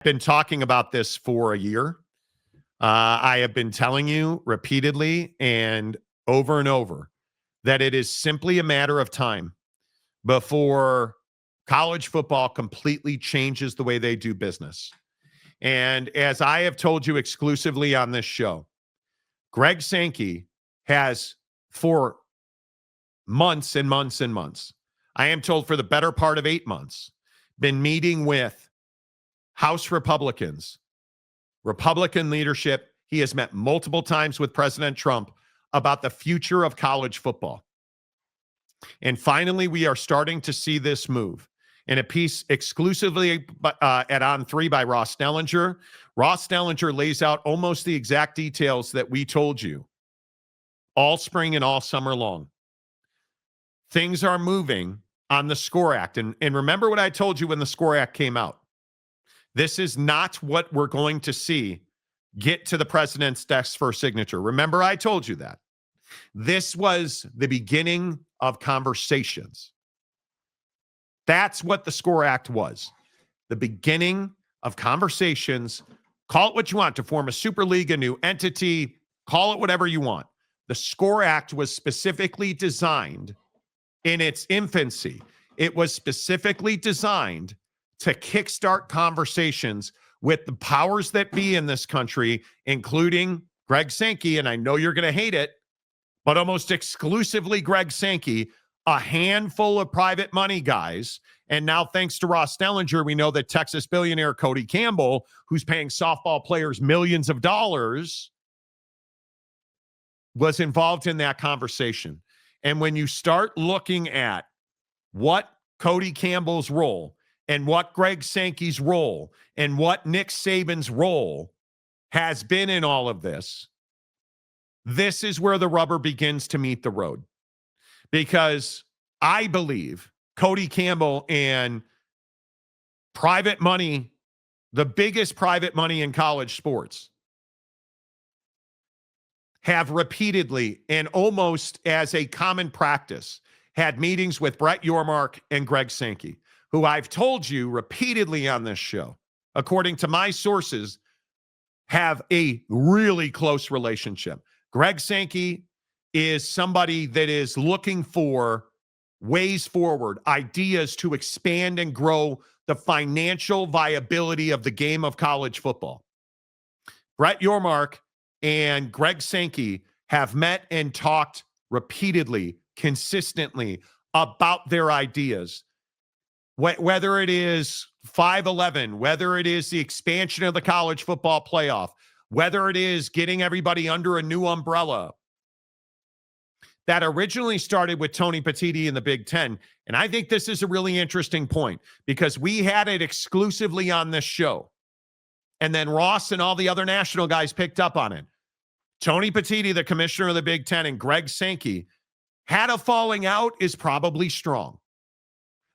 Been talking about this for a year. I have been telling you repeatedly and over that it is simply a matter of time before college football completely changes the way they do business. And as I have told you exclusively on this show, Greg Sankey has, for months and months and months, I am told for the better part of 8 months, been meeting with House Republicans, Republican leadership. He has met multiple times with President Trump about the future of college football. And finally, we are starting to see this move. In a piece exclusively at On3 by Ross Dellinger, Ross Dellinger lays out almost the exact details that we told you all spring and all summer long. Things are moving on the SCORE Act. And remember what I told you when the SCORE Act came out. This is not what we're going to see get to the president's desk for signature. Remember, I told you that. This was the beginning of conversations. That's what the SCORE Act was. The beginning of conversations. Call it what you want, to form a super league, a new entity, call it whatever you want. The SCORE Act was specifically designed in its infancy. It was specifically designed to kickstart conversations with the powers that be in this country, including Greg Sankey, and I know you're going to hate it, but almost exclusively Greg Sankey, a handful of private money guys, and now thanks to Ross Dellinger, we know that Texas billionaire Cody Campbell, who's paying softball players millions of dollars, was involved in that conversation. And when you start looking at what Cody Campbell's role and what Greg Sankey's role and what Nick Saban's role has been in all of this, this is where the rubber begins to meet the road. Because I believe Cody Campbell and private money, the biggest private money in college sports, have repeatedly and almost as a common practice had meetings with Brett Yormark and Greg Sankey, who I've told you repeatedly on this show, according to my sources, have a really close relationship. Greg Sankey is somebody that is looking for ways forward, ideas to expand and grow the financial viability of the game of college football. Brett Yormark and Greg Sankey have met and talked repeatedly, consistently about their ideas. Whether it is 5-11, whether it is the expansion of the college football playoff, whether it is getting everybody under a new umbrella, that originally started with Tony Petitti in the Big Ten. And I think this is a really interesting point because we had it exclusively on this show. And then Ross and all the other national guys picked up on it. Tony Petitti, the commissioner of the Big Ten, and Greg Sankey had a falling out is probably strong.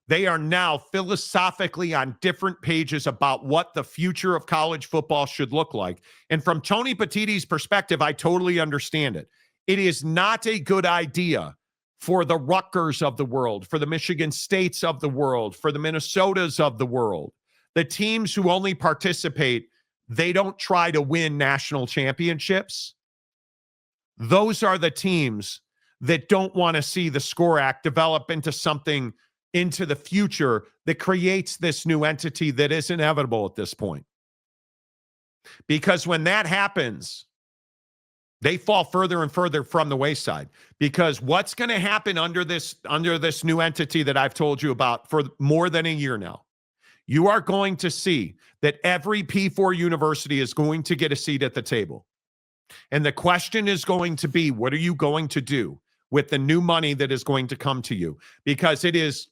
They are now philosophically on different pages about what the future of college football should look like. And from Tony Petitti's perspective, I totally understand it. It is not a good idea for the Rutgers of the world, for the Michigan States of the world, for the Minnesotas of the world. The teams who only participate, they don't try to win national championships. Those are the teams that don't want to see the SCORE Act develop into something into the future that creates this new entity that is inevitable at this point. Because when that happens, they fall further and further from the wayside. Because what's going to happen under this new entity that I've told you about for more than a year now, you are going to see that every P4 university is going to get a seat at the table. And the question is going to be, what are you going to do with the new money that is going to come to you? Because it is,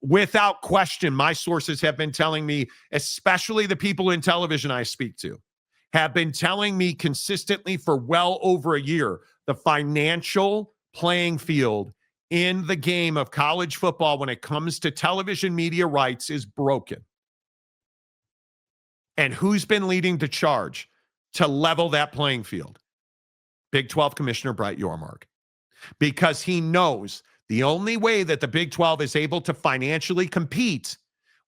without question, my sources have been telling me, especially the people in television I speak to, have been telling me consistently for well over a year, the financial playing field in the game of college football when it comes to television media rights is broken. And who's been leading the charge to level that playing field? Big 12 Commissioner Brett Yormark. Because he knows the only way that the Big 12 is able to financially compete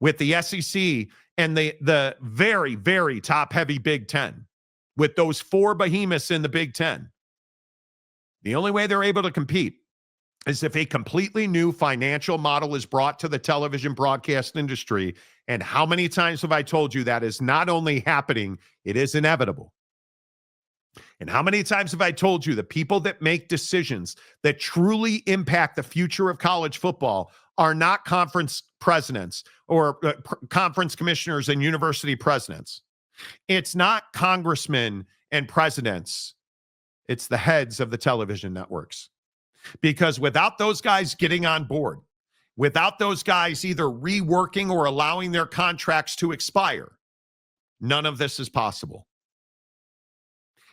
with the SEC and the very, very top-heavy Big Ten, with those 4 behemoths in the Big Ten. The only way they're able to compete is if a completely new financial model is brought to the television broadcast industry. And how many times have I told you that is not only happening, it is inevitable. And how many times have I told you the people that make decisions that truly impact the future of college football are not conference presidents or conference commissioners and university presidents. It's not congressmen and presidents. It's the heads of the television networks. Because without those guys getting on board, without those guys either reworking or allowing their contracts to expire, none of this is possible.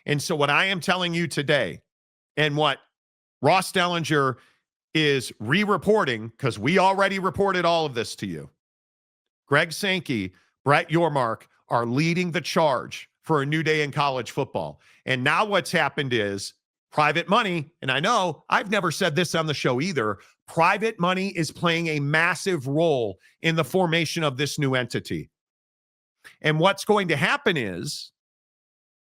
And so what I am telling you today, and what Ross Dellinger is re-reporting, because we already reported all of this to you, Greg Sankey, Brett Yormark are leading the charge for a new day in college football. And now what's happened is private money, and I know I've never said this on the show either, private money is playing a massive role in the formation of this new entity. And what's going to happen is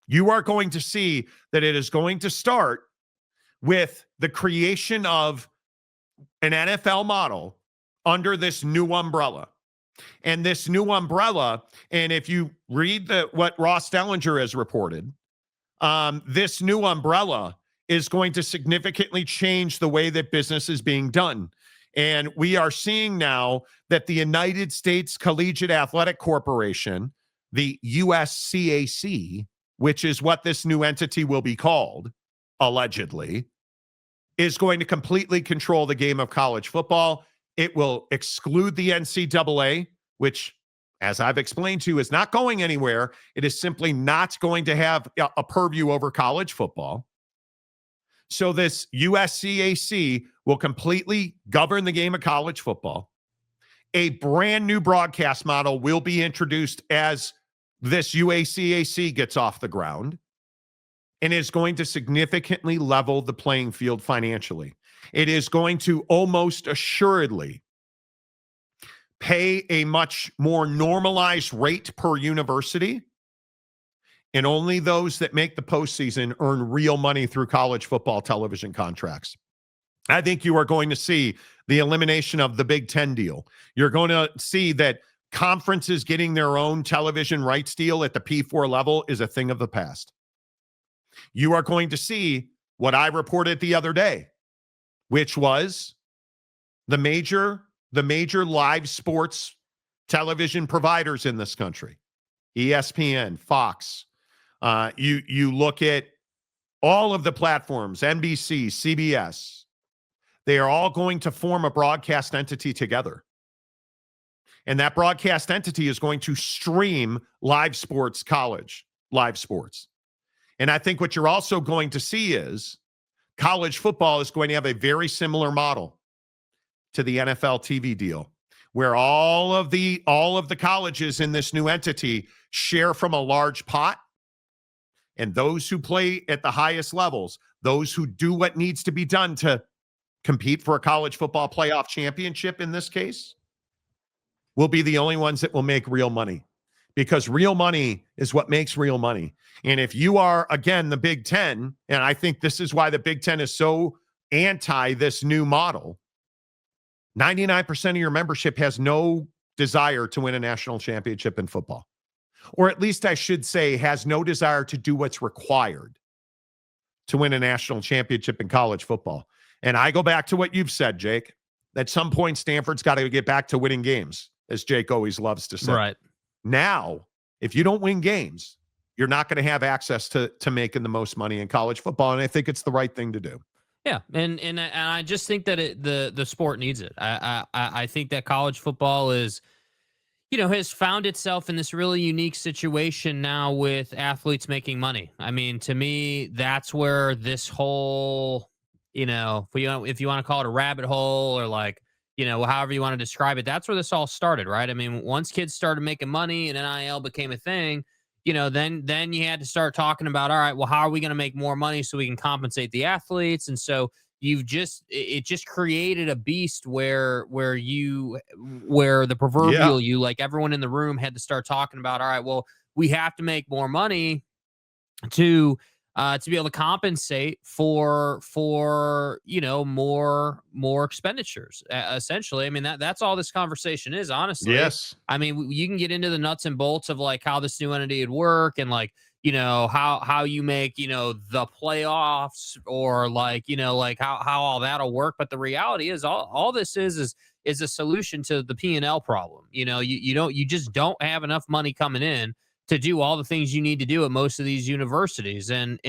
you are going to see that it is going to start with the creation of an NFL model under this new umbrella. And this new umbrella, and if you read what Ross Dellinger has reported, this new umbrella is going to significantly change the way that business is being done. And we are seeing now that the United States Collegiate Athletic Corporation, the USCAC, which is what this new entity will be called, allegedly, is going to completely control the game of college football. It will exclude the NCAA, which, as I've explained to you, is not going anywhere. It is simply not going to have a purview over college football. So this USCAC will completely govern the game of college football. A brand new broadcast model will be introduced as this USCAC gets off the ground, and is going to significantly level the playing field financially. It is going to almost assuredly pay a much more normalized rate per university, and only those that make the postseason earn real money through college football television contracts. I think you are going to see the elimination of the Big Ten deal. You're going to see that conferences getting their own television rights deal at the P4 level is a thing of the past. You are going to see what I reported the other day, which was the major live sports television providers in this country, ESPN, Fox. You look at all of the platforms, NBC, CBS, they are all going to form a broadcast entity together. And that broadcast entity is going to stream live sports, college live sports. And I think what you're also going to see is college football is going to have a very similar model to the NFL TV deal, where all of the colleges in this new entity share from a large pot. And those who play at the highest levels, those who do what needs to be done to compete for a college football playoff championship in this case, will be the only ones that will make real money, because real money is what makes real money. And if you are, again, the Big Ten, and I think this is why the Big Ten is so anti this new model, 99% of your membership has no desire to win a national championship in football. Or at least I should say has no desire to do what's required to win a national championship in college football. And I go back to what you've said, Jake. At some point, Stanford's got to get back to winning games, as Jake always loves to say. Right. Now, if you don't win games, you're not going to have access to making the most money in college football, and I think it's the right thing to do. Yeah, and I just think that the sport needs it. I think that college football is, has found itself in this really unique situation now with athletes making money. I mean, to me, that's where this whole, if you want to call it a rabbit hole or however you want to describe it, that's where this all started, right? I mean, once kids started making money and NIL became a thing, then you had to start talking about, all right, well, how are we going to make more money so we can compensate the athletes? And so, it just created a beast where the Yeah. proverbial you, like everyone in the room had to start talking about, all right, well, we have to make more money to be able to compensate for more expenditures, essentially. I mean, that's all this conversation is, honestly. Yes. I mean, you can get into the nuts and bolts of like how this new entity would work, and like, how you make, the playoffs, or like, like how all that'll work. But the reality is, all this is a solution to the P&L problem. You just don't have enough money coming in to do all the things you need to do at most of these universities. And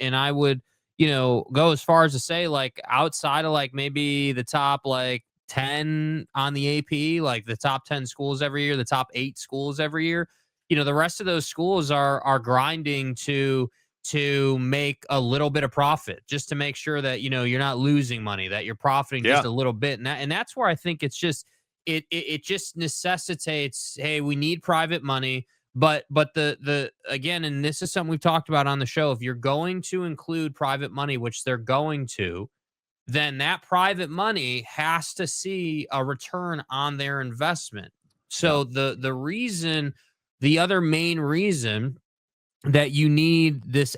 I would, go as far as to say, like, outside of like maybe the top like 10 on the AP, like the top 10 schools every year, the top 8 schools every year, the rest of those schools are grinding to make a little bit of profit, just to make sure that, you're not losing money, that you're profiting just Yeah. a little bit. And that's where I think it's just, it just necessitates, hey, we need private money. But the again, and this is something we've talked about on the show, if you're going to include private money, which they're going to, then that private money has to see a return on their investment. Yeah. So the other main reason that you need this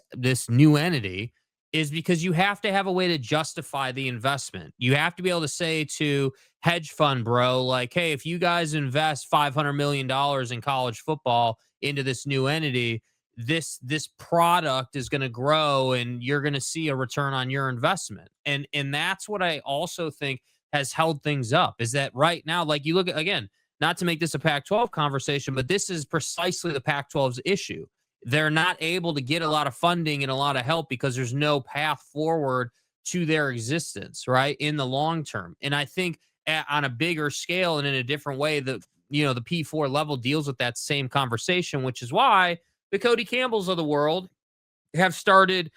new entity is because you have to have a way to justify the investment. You have to be able to say to hedge fund bro, like, hey, if you guys invest $500 million in college football into this new entity, this product is going to grow and you're going to see a return on your investment. And that's what I also think has held things up, is that right now, like, you look at, again, not to make this a Pac-12 conversation, but this is precisely the Pac-12's issue. They're not able to get a lot of funding and a lot of help because there's no path forward to their existence, right, in the long term. And I think on a bigger scale and in a different way, the P4 level deals with that same conversation, which is why the Cody Campbells of the world have started,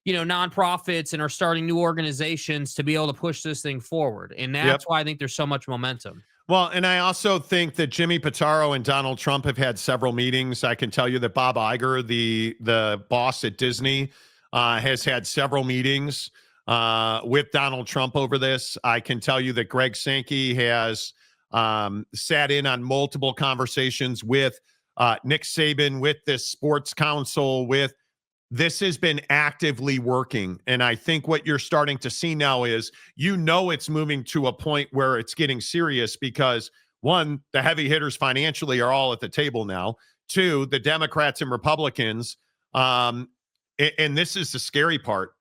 nonprofits and are starting new organizations to be able to push this thing forward. And Yep. that's why I think there's so much momentum. Well, and I also think that Jimmy Pitaro and Donald Trump have had several meetings. I can tell you that Bob Iger, the boss at Disney, has had several meetings with Donald Trump over this. I can tell you that Greg Sankey has sat in on multiple conversations with Nick Saban, with this sports council, with this has been actively working. And I think what you're starting to see now is, it's moving to a point where it's getting serious because, one, the heavy hitters financially are all at the table now. Two, the Democrats and Republicans, and this is the scary part,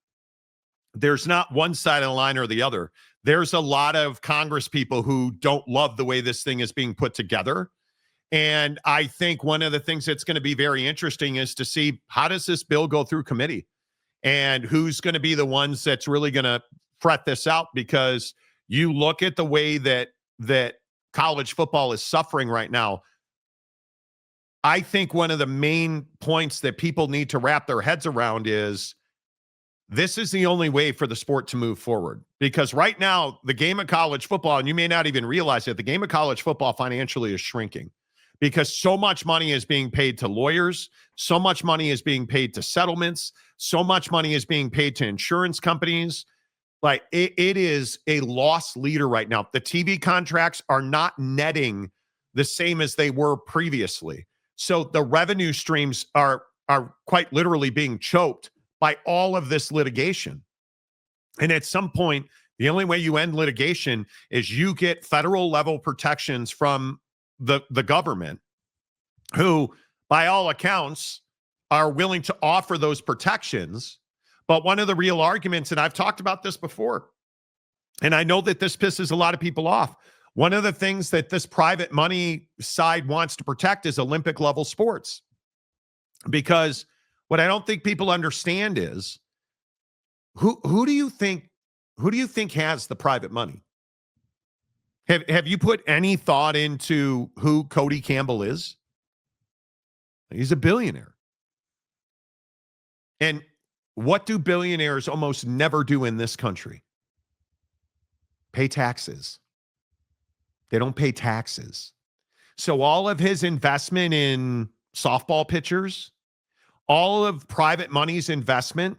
there's not one side of the line or the other. There's a lot of Congress people who don't love the way this thing is being put together. And I think one of the things that's going to be very interesting is to see, how does this bill go through committee and who's going to be the ones that's really going to fret this out, because you look at the way that college football is suffering right now. I think one of the main points that people need to wrap their heads around is, this is the only way for the sport to move forward, because right now the game of college football, and you may not even realize it, the game of college football financially is shrinking, because so much money is being paid to lawyers, so much money is being paid to settlements, so much money is being paid to insurance companies. Like, it is a loss leader right now. The TV contracts are not netting the same as they were previously. So the revenue streams are quite literally being choked by all of this litigation. And at some point, the only way you end litigation is you get federal level protections from the government, who, by all accounts, are willing to offer those protections. But one of the real arguments, and I've talked about this before, and I know that this pisses a lot of people off, one of the things that this private money side wants to protect is Olympic level sports. Because what I don't think people understand is, who do you think has the private money? Have you put any thought into who Cody Campbell is? He's a billionaire. And what do billionaires almost never do in this country? Pay taxes. They don't pay taxes. So all of his investment in softball pitchers, all of private money's investment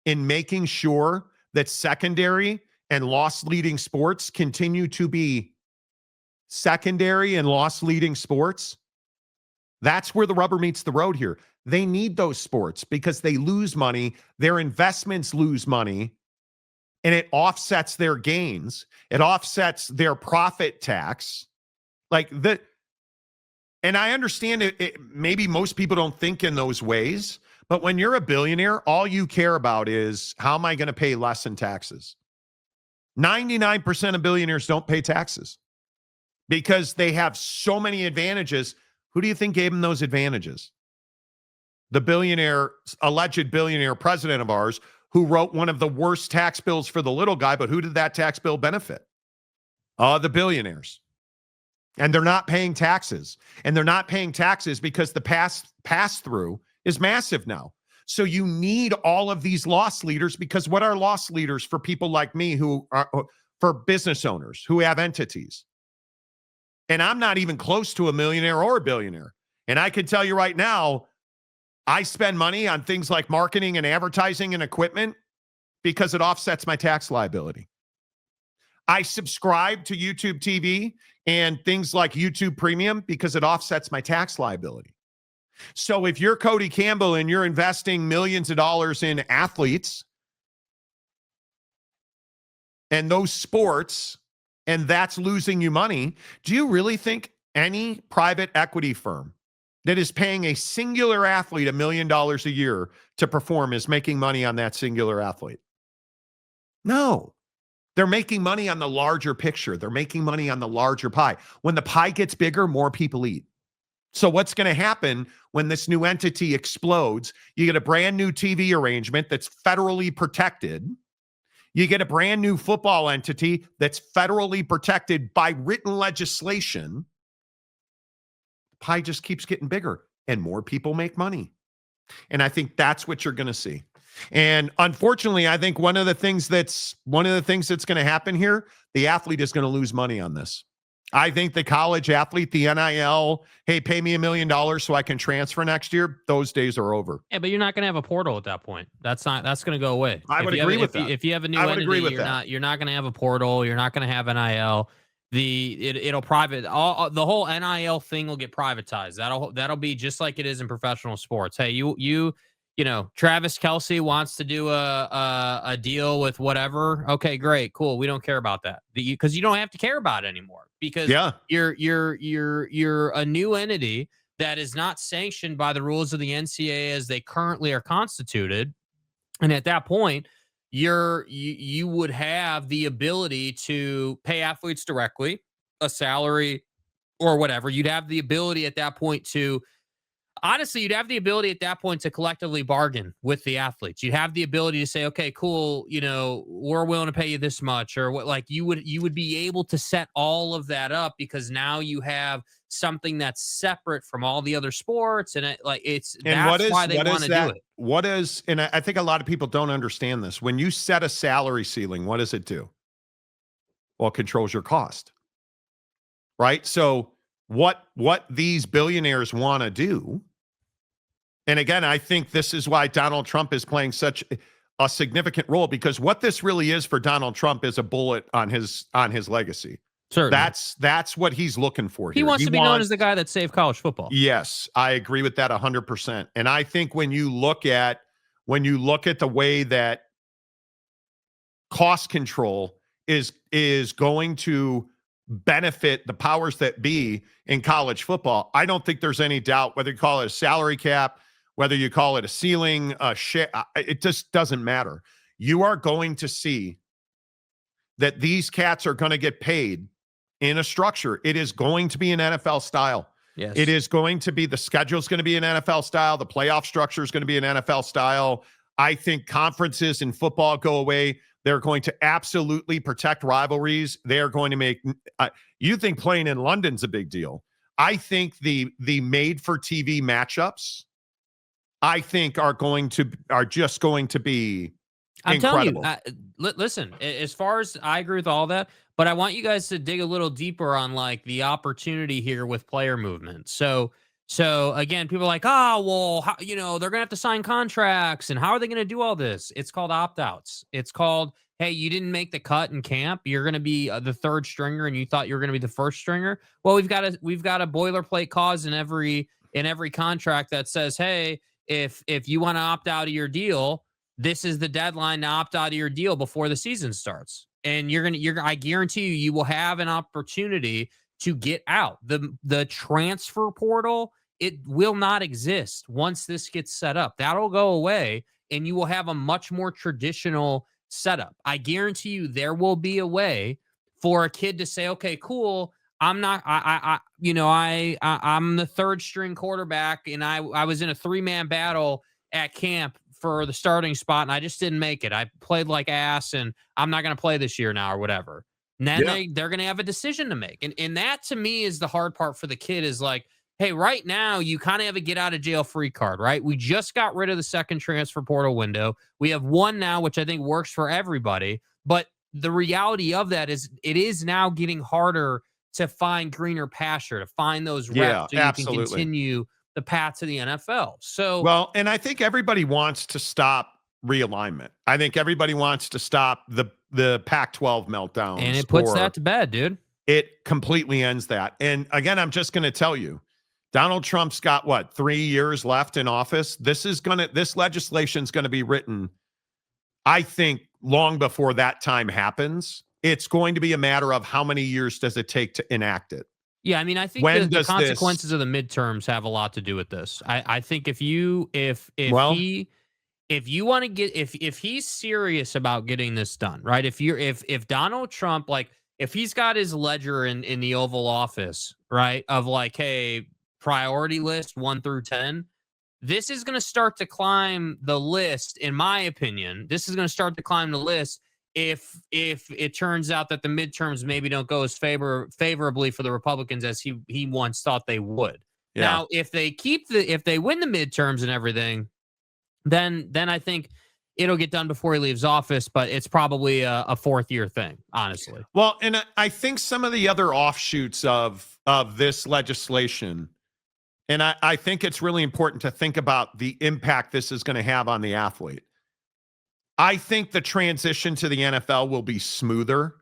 in making sure that secondary and loss leading sports continue to be secondary and loss leading sports, that's where the rubber meets the road here. They need those sports because they lose money. Their investments lose money, and it offsets their gains. It offsets their profit tax. And I understand maybe most people don't think in those ways, but when you're a billionaire, all you care about is how am I going to pay less in taxes? 99% of billionaires don't pay taxes because they have so many advantages. Who do you think gave them those advantages? The alleged billionaire president of ours who wrote one of the worst tax bills for the little guy, but who did that tax bill benefit? The billionaires. And they're not paying taxes. And they're not paying taxes because the pass-through is massive now. So you need all of these loss leaders, because what are loss leaders for people like me who are for business owners who have entities? And I'm not even close to a millionaire or a billionaire. And I can tell you right now, I spend money on things like marketing and advertising and equipment because it offsets my tax liability. I subscribe to YouTube TV and things like YouTube Premium because it offsets my tax liability. So if you're Cody Campbell and you're investing millions of dollars in athletes and those sports, and that's losing you money, do you really think any private equity firm that is paying a singular athlete $1 million a year to perform is making money on that singular athlete? No. They're making money on the larger picture. They're making money on the larger pie. When the pie gets bigger, more people eat. So what's going to happen when this new entity explodes? You get a brand new TV arrangement that's federally protected. You get a brand new football entity that's federally protected by written legislation. The pie just keeps getting bigger and more people make money. And I think that's what you're going to see. And unfortunately, I think one of the things that's going to happen here, the athlete is going to lose money on this. I think the college athlete, the NIL, hey, pay me $1 million so I can transfer next year, those days are over. Yeah, but you're not going to have a portal at that point. That's going to go away. I would agree with that. If you have a new entity, you're not going to have a portal. You're not going to have NIL. It'll private. The whole NIL thing will get privatized. That'll be just like it is in professional sports. Hey, you know, Travis Kelce wants to do a deal with whatever. Okay, great, cool. We don't care about that because you don't have to care about it anymore because you're a new entity that is not sanctioned by the rules of the NCAA as they currently are constituted. And at that point, you would have the ability to pay athletes directly a salary or whatever. You'd have the ability at that point to honestly, you'd have the ability at that point to collectively bargain with the athletes. You'd have the ability to say, okay, cool, you know, we're willing to pay you this much, or what, like you would be able to set all of that up because now you have something that's separate from all the other sports. And that's why they want to do it. What is, and I think a lot of people don't understand this. When you set a salary ceiling, what does it do? Well, it controls your cost, right? So what these billionaires want to do, and again, I think this is why Donald Trump is playing such a significant role, because what this really is for Donald Trump is a bullet on his legacy. Certainly. That's what he's looking for here. He wants to be known as the guy that saved college football. Yes, I agree with that 100%. And I think when you look at the way that cost control is going to benefit the powers that be in college football, I don't think there's any doubt, whether you call it a salary cap, whether you call it a ceiling, a share, it just doesn't matter. You are going to see that these cats are going to get paid in a structure. It is going to be an NFL style. Yes. It is going to be, the schedule is going to be an NFL style. The playoff structure is going to be an NFL style. I think conferences in football go away. They're going to absolutely protect rivalries. They are going to make, you think playing in London's a big deal. I think the made for TV matchups, I think are just going to be incredible. I'm telling you, listen, as far as I agree with all that, but I want you guys to dig a little deeper on like the opportunity here with player movement. So again, people are like, oh, well, they're going to have to sign contracts and how are they going to do all this? It's called opt-outs. It's called, hey, you didn't make the cut in camp. You're going to be the third stringer, and you thought you were going to be the first stringer. Well, we've got a boilerplate clause in every contract that says, hey, if you want to opt out of your deal, this is the deadline to opt out of your deal before the season starts. And I guarantee you will have an opportunity to get out. The transfer portal, it will not exist once this gets set up. That'll go away, and you will have a much more traditional setup. I guarantee you there will be a way for a kid to say, okay, cool. I'm not, I'm the third string quarterback, and I was in a 3-man battle at camp for the starting spot, and I just didn't make it. I played like ass, and I'm not going to play this year now or whatever. And then they're going to have a decision to make. And that to me is the hard part for the kid is like, hey, right now you kind of have a get out of jail free card, right? We just got rid of the second transfer portal window. We have one now, which I think works for everybody. But the reality of that is it is now getting harder to find greener pasture, to find those reps so you can continue the path to the NFL. So, well, and I think everybody wants to stop realignment. I think everybody wants to stop the Pac-12 meltdowns. And it puts that to bed, dude. It completely ends that. And again, I'm just going to tell you, Donald Trump's got what, 3 years left in office? This legislation is going to be written, I think, long before that time happens. It's going to be a matter of how many years does it take to enact it. Yeah, I mean, I think the consequences of the midterms have a lot to do with this. I think if he's serious about getting this done, right? If Donald Trump, like, if he's got his ledger in the Oval Office, right, of like, hey, priority list 1 through 10, this is going to start to climb the list. In my opinion, this is going to start to climb the list if it turns out that the midterms maybe don't go as favorably for the Republicans as he once thought they would. Yeah. Now, if they win the midterms and everything, then I think it'll get done before he leaves office, but it's probably a fourth-year thing, honestly. Well, and I think some of the other offshoots of this legislation, and I think it's really important to think about the impact this is going to have on the athlete. I think the transition to the NFL will be smoother.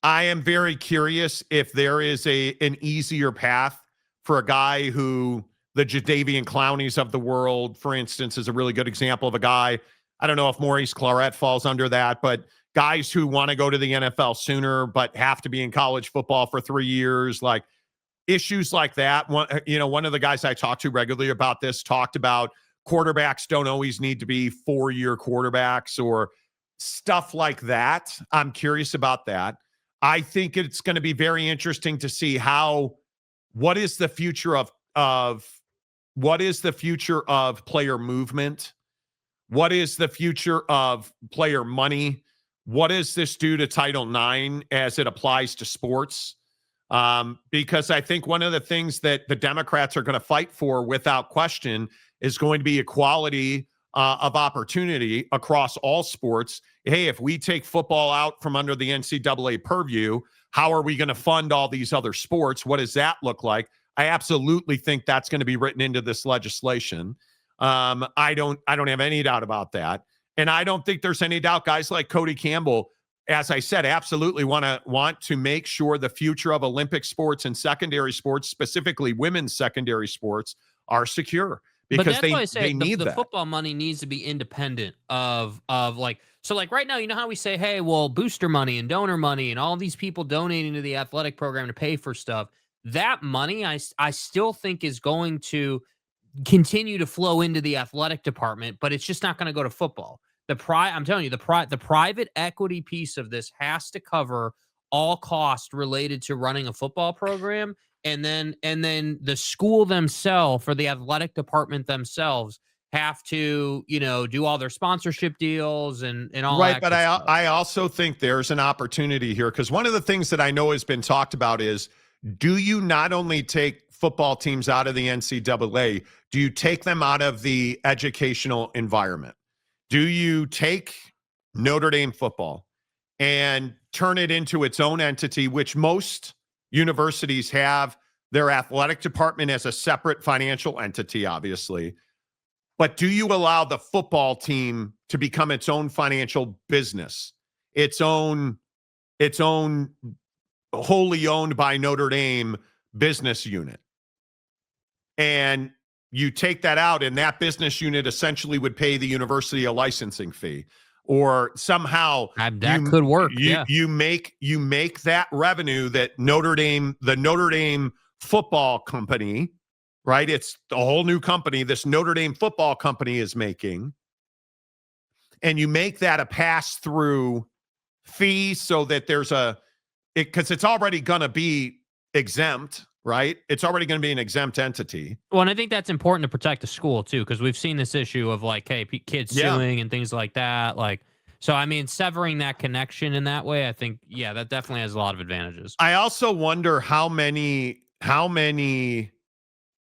I am very curious if there is an easier path for a guy who, the Jadeveon Clowneys of the world, for instance, is a really good example of a guy. I don't know if Maurice Clarett falls under that, but guys who want to go to the NFL sooner but have to be in college football for 3 years, like issues like that. One of the guys I talk to regularly about this talked about quarterbacks don't always need to be 4-year quarterbacks or stuff like that. I'm curious about that. I think it's going to be very interesting to see what is the future of player movement? What is the future of player money? What does this do to Title IX as it applies to sports? Because I think one of the things that the Democrats are going to fight for without question is going to be equality of opportunity across all sports. Hey, if we take football out from under the NCAA purview, how are we going to fund all these other sports? What does that look like? I absolutely think that's going to be written into this legislation. I don't have any doubt about that. And I don't think there's any doubt guys like Cody Campbell, as I said, absolutely want to make sure the future of Olympic sports and secondary sports, specifically women's secondary sports, are secure. Because they need the that. Football money needs to be independent of like, so like right now, you know how we say, hey, well, booster money and donor money and all these people donating to the athletic program to pay for stuff. That money, I still think is going to continue to flow into the athletic department, but it's just not going to go to football. I'm telling you, the private equity piece of this has to cover all costs related to running a football program. And then the school themselves, or the athletic department themselves, have to, do all their sponsorship deals and all that. Right, but I also think there's an opportunity here, because one of the things that I know has been talked about is, do you not only take football teams out of the NCAA, do you take them out of the educational environment? Do you take Notre Dame football and turn it into its own entity, which most universities have their athletic department as a separate financial entity, obviously. But do you allow the football team to become its own financial business, its own wholly owned by Notre Dame business unit? And you take that out, and that business unit essentially would pay the university a licensing fee, or somehow That could work. Yeah. you make that revenue that the Notre Dame football company, right? It's the whole new company this Notre Dame football company is making, and you make that a pass through fee so that because it's already going to be exempt, right? It's already going to be an exempt entity. Well, and I think that's important to protect the school too, because we've seen this issue of like, hey, kids suing and things like that. Like, so I mean, severing that connection in that way, I think, yeah, that definitely has a lot of advantages. I also wonder how many.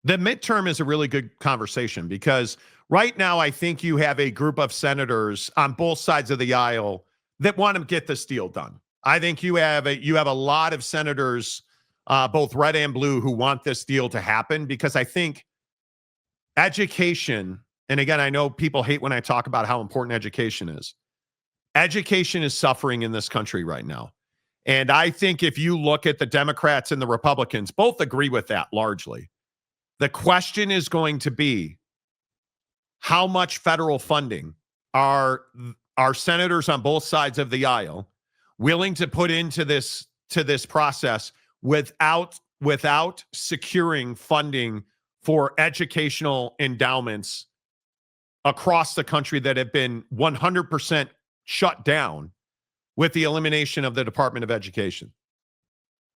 The midterm is a really good conversation because right now I think you have a group of senators on both sides of the aisle that want to get this deal done. I think you have a lot of senators, both red and blue, who want this deal to happen because I think education, and again, I know people hate when I talk about how important education is. Education is suffering in this country right now. And I think if you look at the Democrats and the Republicans, both agree with that largely. The question is going to be how much federal funding are senators on both sides of the aisle willing to put into this process without securing funding for educational endowments across the country that have been 100% shut down with the elimination of the Department of Education.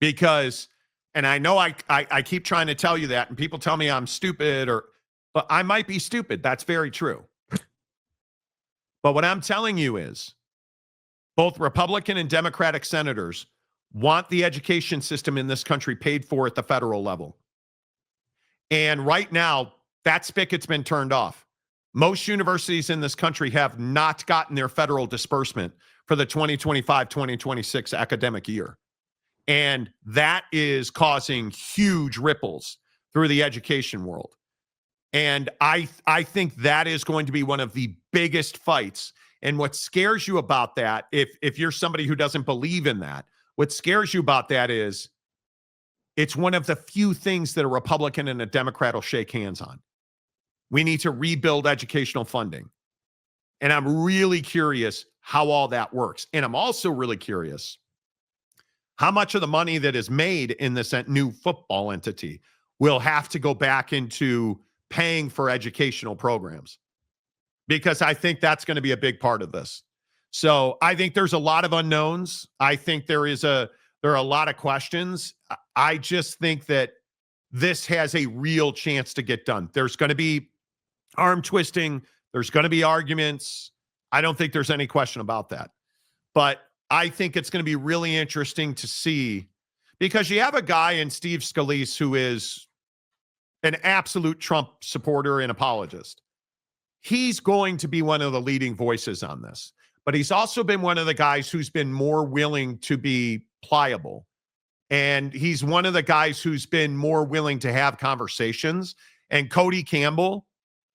Because, and I know I keep trying to tell you that, and people tell me I'm stupid, but I might be stupid. That's very true. But what I'm telling you is both Republican and Democratic senators want the education system in this country paid for at the federal level. And right now, that spigot's been turned off. Most universities in this country have not gotten their federal disbursement for the 2025-2026 academic year. And that is causing huge ripples through the education world. And I think that is going to be one of the biggest fights. And what scares you about that, if you're somebody who doesn't believe in that, what scares you about that is it's one of the few things that a Republican and a Democrat will shake hands on. We need to rebuild educational funding. And I'm really curious how all that works. And I'm also really curious how much of the money that is made in this new football entity will have to go back into paying for educational programs, because I think that's going to be a big part of this. So I think there's a lot of unknowns. I think there are a lot of questions. I just think that this has a real chance to get done. There's going to be arm twisting. There's going to be arguments. I don't think there's any question about that. But I think it's going to be really interesting to see, because you have a guy in Steve Scalise who is an absolute Trump supporter and apologist. He's going to be one of the leading voices on this. But he's also been one of the guys who's been more willing to be pliable. And he's one of the guys who's been more willing to have conversations. And Cody Campbell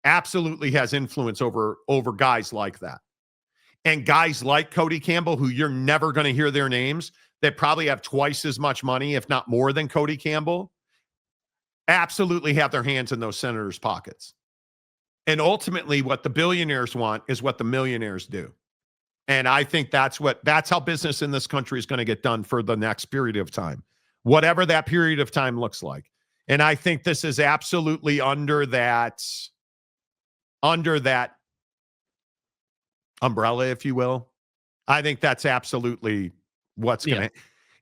absolutely has influence over guys like that. And guys like Cody Campbell, who you're never going to hear their names, that probably have twice as much money, if not more than Cody Campbell, absolutely have their hands in those senators' pockets. And ultimately, what the billionaires want is what the millionaires do. And I think that's how business in this country is going to get done for the next period of time, whatever that period of time looks like. And I think this is absolutely under that umbrella, if you will. I think that's absolutely what's going to.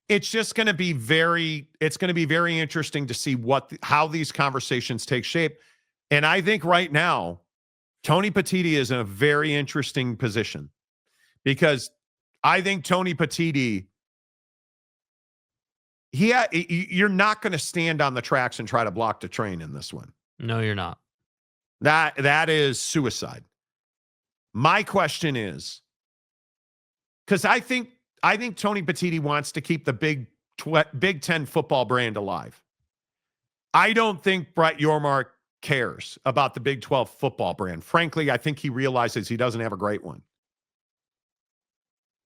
It's just going to be very interesting to see how these conversations take shape. And I think right now, Tony Petitti is in a very interesting position, because I think Tony Petitti, you're not going to stand on the tracks and try to block the train in this one. No, you're not. That is suicide. My question is, because I think Tony Petitti wants to keep the Big Ten football brand alive. I don't think Brett Yormark cares about the Big 12 football brand. Frankly, I think he realizes he doesn't have a great one.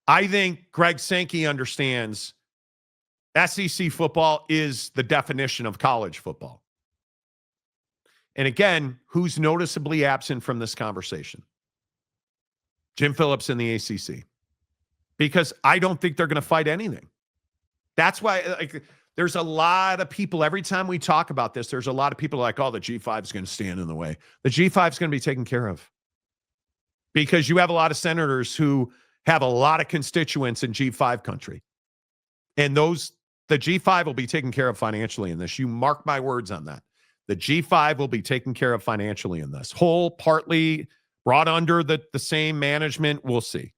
I think Greg Sankey understands SEC football is the definition of college football. And again, who's noticeably absent from this conversation? Jim Phillips in the ACC. Because I don't think they're going to fight anything. That's why there's a lot of people, every time we talk about this, there's a lot of people like, oh, the G5 is going to stand in the way. The G5 is going to be taken care of. Because you have a lot of senators who have a lot of constituents in G5 country. And the G5 will be taken care of financially in this. You mark my words on that. The G5 will be taken care of financially in this. Whole, partly brought under the same management. We'll see.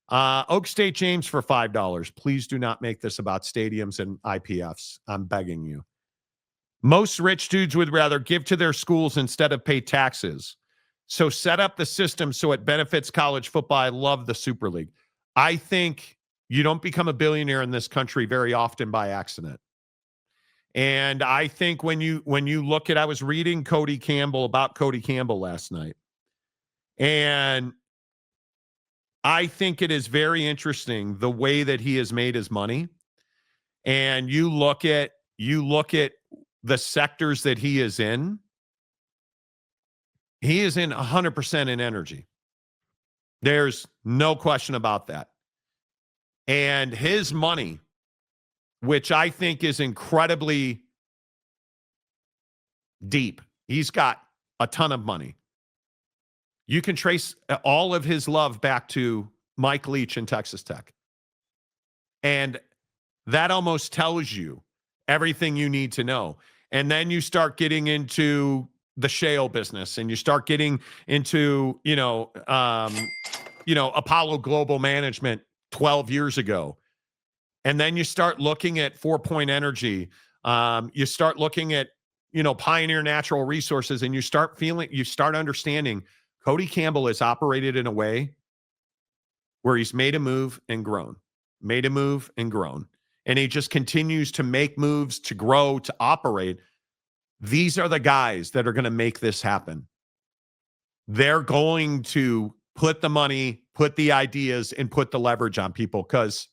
Oak State James for $5. Please do not make this about stadiums and IPFs. I'm begging you. Most rich dudes would rather give to their schools instead of pay taxes. So set up the system so it benefits college football. I love the Super League. I think you don't become a billionaire in this country very often by accident. And I think when you look at, I was reading about Cody Campbell last night. And I think it is very interesting the way that he has made his money. And you look at the sectors that he is in. He is in 100% in energy. There's no question about that. And his money, which I think is incredibly deep. He's got a ton of money. You can trace all of his love back to Mike Leach in Texas Tech. And that almost tells you everything you need to know. And then you start getting into the shale business and you start getting into, Apollo Global Management 12 years ago. And then you start looking at 4 Point Energy. You start looking at, Pioneer Natural Resources, and you start understanding Cody Campbell is operated in a way where he's made a move and grown, and he just continues to make moves, to grow, to operate. These are the guys that are going to make this happen. They're going to put the money, put the ideas, and put the leverage on people, because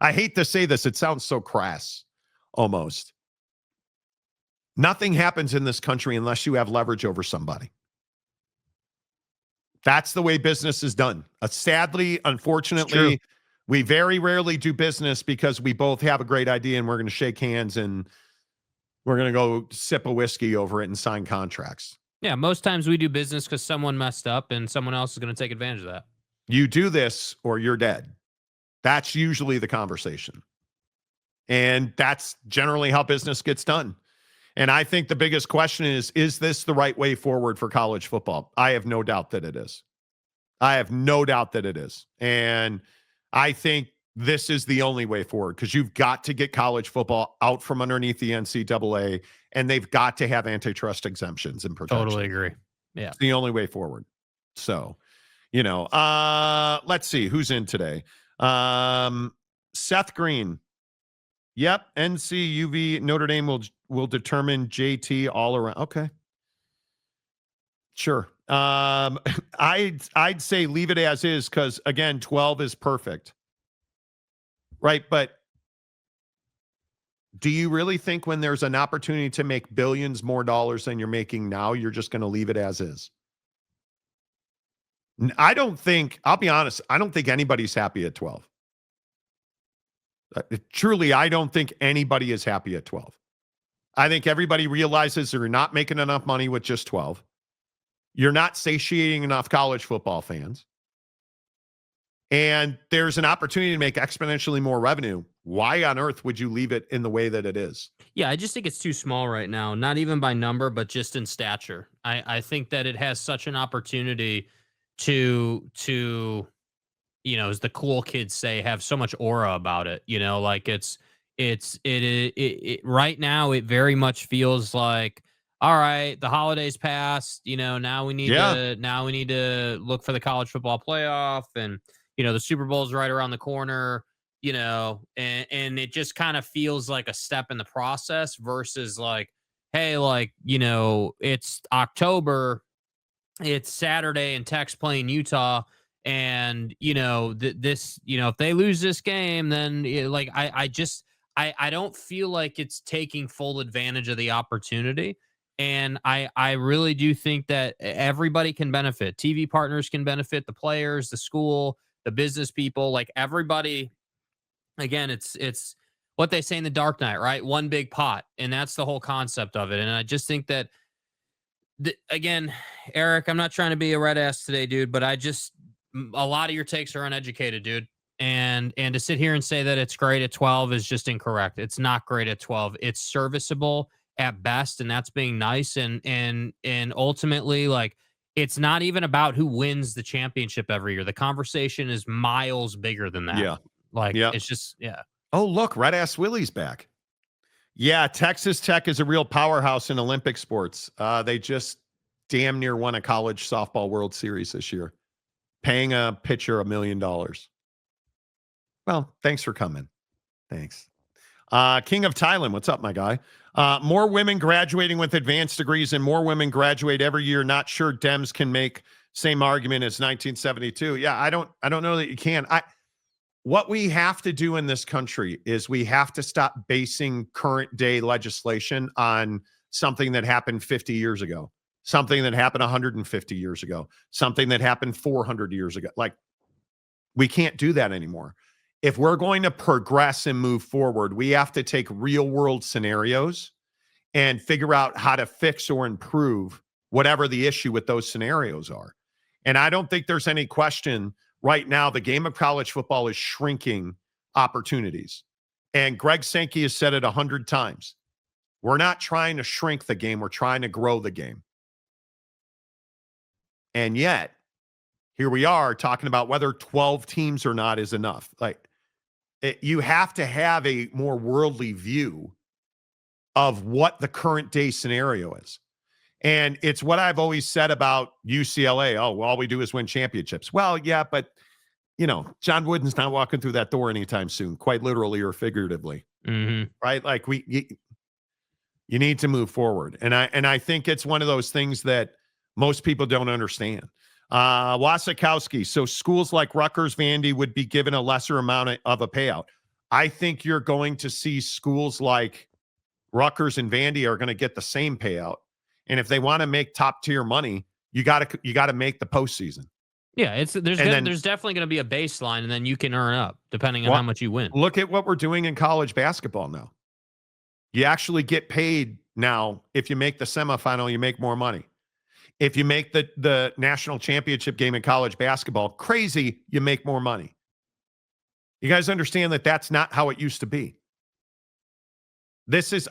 I hate to say this, it sounds so crass, almost. Nothing happens in this country unless you have leverage over somebody. That's the way business is done. Sadly, unfortunately, we very rarely do business because we both have a great idea and we're going to shake hands and we're going to go sip a whiskey over it and sign contracts. Yeah, most times we do business because someone messed up and someone else is going to take advantage of that. You do this or you're dead. That's usually the conversation. And that's generally how business gets done. And I think the biggest question is this the right way forward for college football? I have no doubt that it is. And I think this is the only way forward, because you've got to get college football out from underneath the NCAA, and they've got to have antitrust exemptions and protections. Totally agree. Yeah. It's the only way forward. So, let's see who's in today. Seth Green. Yep. NC, UV, Notre Dame will determine JT all around. Okay. Sure. I'd say leave it as is, because again, 12 is perfect. Right. But do you really think when there's an opportunity to make billions more dollars than you're making now, you're just going to leave it as is? I'll be honest, I don't think anybody's happy at 12. Truly, I don't think anybody is happy at 12. I think everybody realizes they're not making enough money with just 12. You're not satiating enough college football fans. And there's an opportunity to make exponentially more revenue. Why on earth would you leave it in the way that it is? Yeah, I just think it's too small right now, not even by number, but just in stature. I think that it has such an opportunity to as the cool kids say, have so much aura about it. Like it right now, it very much feels like, all right, the holidays passed, now we need to look for the college football playoff, and the Super Bowl's right around the corner, and it just kind of feels like a step in the process versus like, hey, like, it's October, it's Saturday, and Tech's playing Utah, and this, if they lose this game, then like I don't feel like it's taking full advantage of the opportunity. And I really do think that everybody can benefit. TV partners can benefit, the players, the school, the business people, like everybody. Again, it's what they say in The Dark Knight, right? One big pot, and that's the whole concept of it. And I just think that again, Eric, I'm not trying to be a red ass today, dude, but a lot of your takes are uneducated, dude. And to sit here and say that it's great at 12 is just incorrect. It's not great at 12. It's serviceable at best, and that's being nice. And ultimately, like, it's not even about who wins the championship every year. The conversation is miles bigger than that. Yeah. Like, Yeah. it's just, yeah. Oh, look, Red Ass Willie's back. Yeah, Texas Tech is a real powerhouse in Olympic sports. They just damn near won a college softball World Series this year, paying a pitcher $1 million. Well, thanks for coming. Thanks. King of Thailand, what's up, my guy? More women graduating with advanced degrees and more women graduate every year. Not sure Dems can make same argument as 1972. Yeah, I don't know that you can. What we have to do in this country is we have to stop basing current day legislation on something that happened 50 years ago, something that happened 150 years ago, something that happened 400 years ago. Like, we can't do that anymore. If we're going to progress and move forward, we have to take real world scenarios and figure out how to fix or improve whatever the issue with those scenarios are. And I don't think there's any question right now, the game of college football is shrinking opportunities. And Greg Sankey has said it 100 times. We're not trying to shrink the game. We're trying to grow the game. And yet, here we are talking about whether 12 teams or not is enough. Like, you have to have a more worldly view of what the current day scenario is. And it's what I've always said about UCLA. Oh, well, all we do is win championships. Well, yeah, but John Wooden's not walking through that door anytime soon, quite literally or figuratively. Mm-hmm. Right? Like, you need to move forward. And I think it's one of those things that most people don't understand. Wasikowski. So schools like Rutgers, Vandy would be given a lesser amount of a payout. I think you're going to see schools like Rutgers and Vandy are going to get the same payout. And if they want to make top tier money, you got to make the postseason. Yeah, there's definitely going to be a baseline, and then you can earn up depending on how much you win. Look at what we're doing in college basketball now. You actually get paid now. If you make the semifinal, you make more money. If you make the national championship game in college basketball, crazy, you make more money. You guys understand that that's not how it used to be.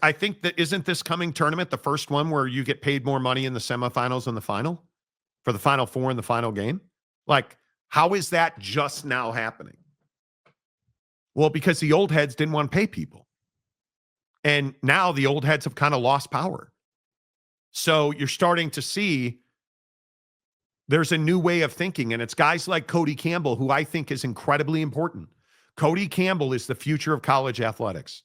I think that isn't this coming tournament the first one where you get paid more money in the semifinals and the final for the Final Four and the final game? Like, how is that just now happening? Well, because the old heads didn't want to pay people. And now the old heads have kind of lost power. So you're starting to see there's a new way of thinking, and it's guys like Cody Campbell, who I think is incredibly important. Cody Campbell is the future of college athletics.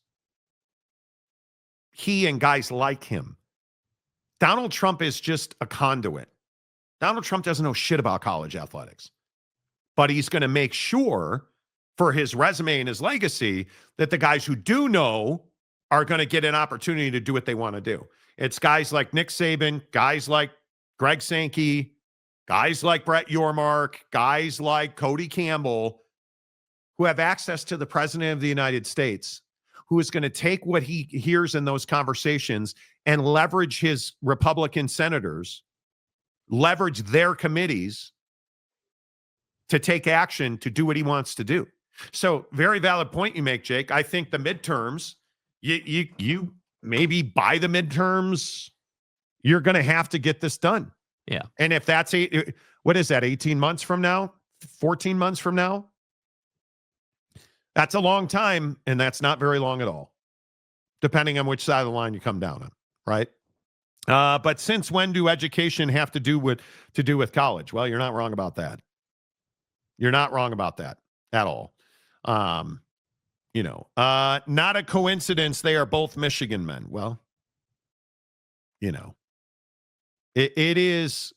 He and guys like him. Donald Trump is just a conduit. Donald Trump doesn't know shit about college athletics, but he's going to make sure for his resume and his legacy that the guys who do know are going to get an opportunity to do what they want to do. It's guys like Nick Saban, guys like Greg Sankey, guys like Brett Yormark, guys like Cody Campbell, who have access to the president of the United States, who is going to take what he hears in those conversations and leverage his Republican senators, leverage their committees to take action to do what he wants to do. So very valid point you make, Jake. I think the midterms, you maybe by the midterms, you're going to have to get this done. Yeah. And if that's 18 months from now, 14 months from now? That's a long time, and that's not very long at all, depending on which side of the line you come down on, right? But since when do education have to do with college? Well, you're not wrong about that. You're not wrong about that at all. Not a coincidence they are both Michigan men. Well, you know, it is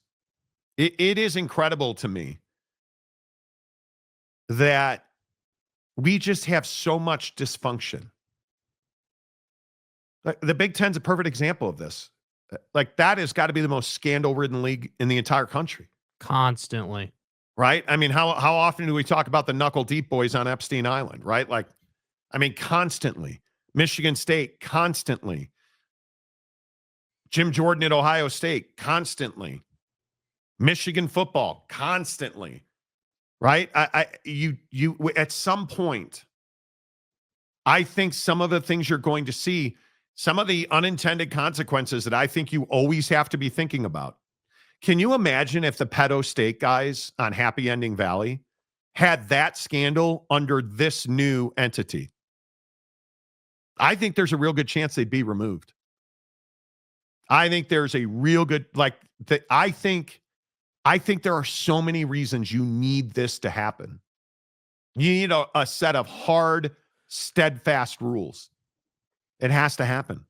incredible to me that we just have so much dysfunction. Like, the Big Ten's a perfect example of this. Like, that has got to be the most scandal-ridden league in the entire country. Constantly. Right? I mean, how often do we talk about the knuckle deep boys on Epstein Island, right? Like, I mean, constantly. Michigan State, constantly. Jim Jordan at Ohio State, constantly. Michigan football, constantly. Right? You at some point, I think some of the things you're going to see, some of the unintended consequences that I think you always have to be thinking about. Can you imagine if the pedo state guys on Happy Ending Valley had that scandal under this new entity? I think there's a real good chance they'd be removed. I think there's a real good, I think there are so many reasons you need this to happen. You need a set of hard, steadfast rules. It has to happen.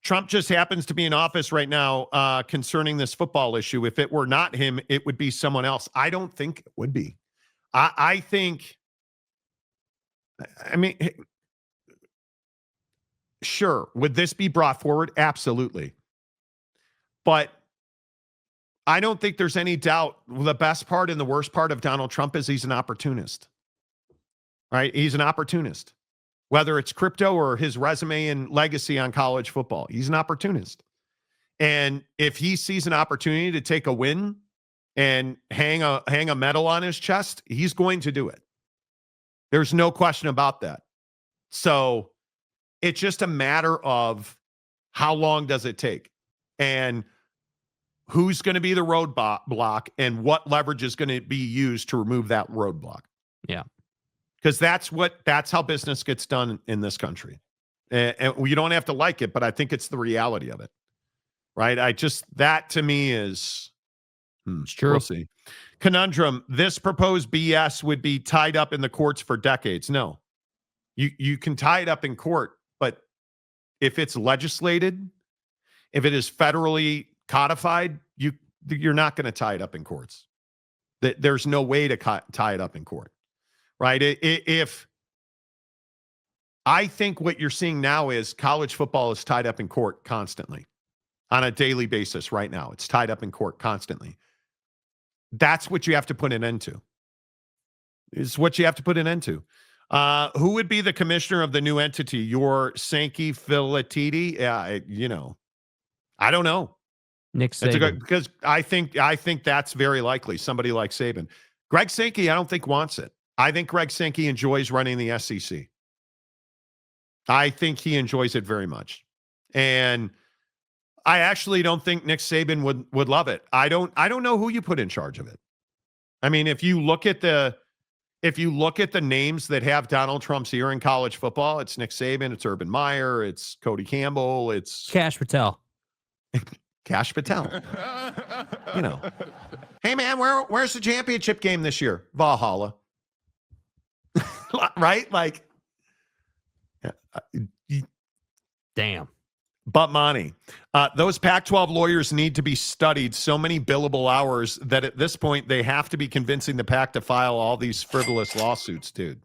Trump just happens to be in office right now concerning this football issue. If it were not him, it would be someone else. I don't think it would be. I mean, sure. Would this be brought forward? Absolutely. But I don't think there's any doubt. The best part and the worst part of Donald Trump is he's an opportunist. Right? He's an opportunist. Whether it's crypto or his resume and legacy on college football, he's an opportunist. And if he sees an opportunity to take a win and hang a medal on his chest, he's going to do it. There's no question about that. So it's just a matter of how long does it take and who's going to be the roadblock and what leverage is going to be used to remove that roadblock. Yeah. Because that's how business gets done in this country. And you don't have to like it, but I think it's the reality of it. Right? That to me is, it's true. We'll see. Conundrum, this proposed BS would be tied up in the courts for decades. No. You can tie it up in court, but if it's legislated, if it is federally codified, you're not going to tie it up in courts. There's no way to tie it up in court. Right? If I think what you're seeing now is college football is tied up in court constantly on a daily basis right now. It's tied up in court constantly. That's what you have to put an end to. It's what you have to put an end to. Who would be the commissioner of the new entity? Your Sankey Filatidi? I don't know. Nick Saban. Because I think that's very likely. Somebody like Saban. Greg Sankey, I don't think wants it. I think Greg Sankey enjoys running the SEC. I think he enjoys it very much. And I actually don't think Nick Saban would love it. I don't know who you put in charge of it. I mean, if you look at the names that have Donald Trump's ear in college football, it's Nick Saban, it's Urban Meyer, it's Cody Campbell, it's Cash Patel. Cash Patel. Hey man, where's the championship game this year? Valhalla. Right? Like, damn. But Monty, those Pac-12 lawyers need to be studied so many billable hours that at this point they have to be convincing the Pac to file all these frivolous lawsuits, dude.